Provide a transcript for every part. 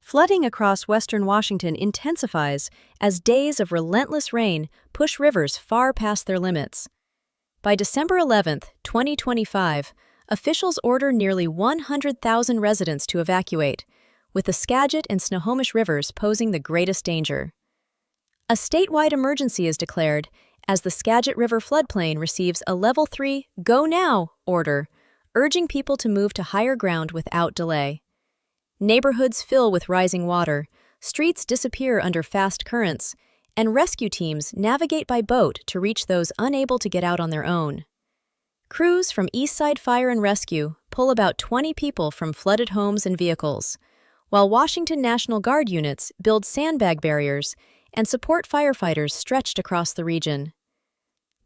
Flooding across western Washington intensifies as days of relentless rain push rivers far past their limits. By December 11, 2025, officials order nearly 100,000 residents to evacuate, with the Skagit and Snohomish rivers posing the greatest danger. A statewide emergency is declared as the Skagit River floodplain receives a Level 3 Go Now order, urging people to move to higher ground without delay. Neighborhoods fill with rising water, streets disappear under fast currents, and rescue teams navigate by boat to reach those unable to get out on their own. Crews from Eastside Fire and Rescue pull about 20 people from flooded homes and vehicles, while Washington National Guard units build sandbag barriers and support firefighters stretched across the region.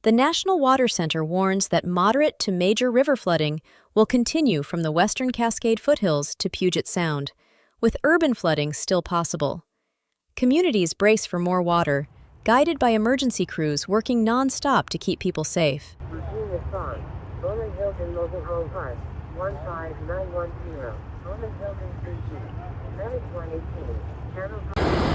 The National Water Center warns that moderate to major river flooding will continue from the western Cascade foothills to Puget Sound, with urban flooding still possible. Communities brace for more water, guided by emergency crews working non-stop to keep people safe. Routine response. Bowman Hilton Mobile Home Park, 15910. Bowman Hilton 3G. Medic 118. Channel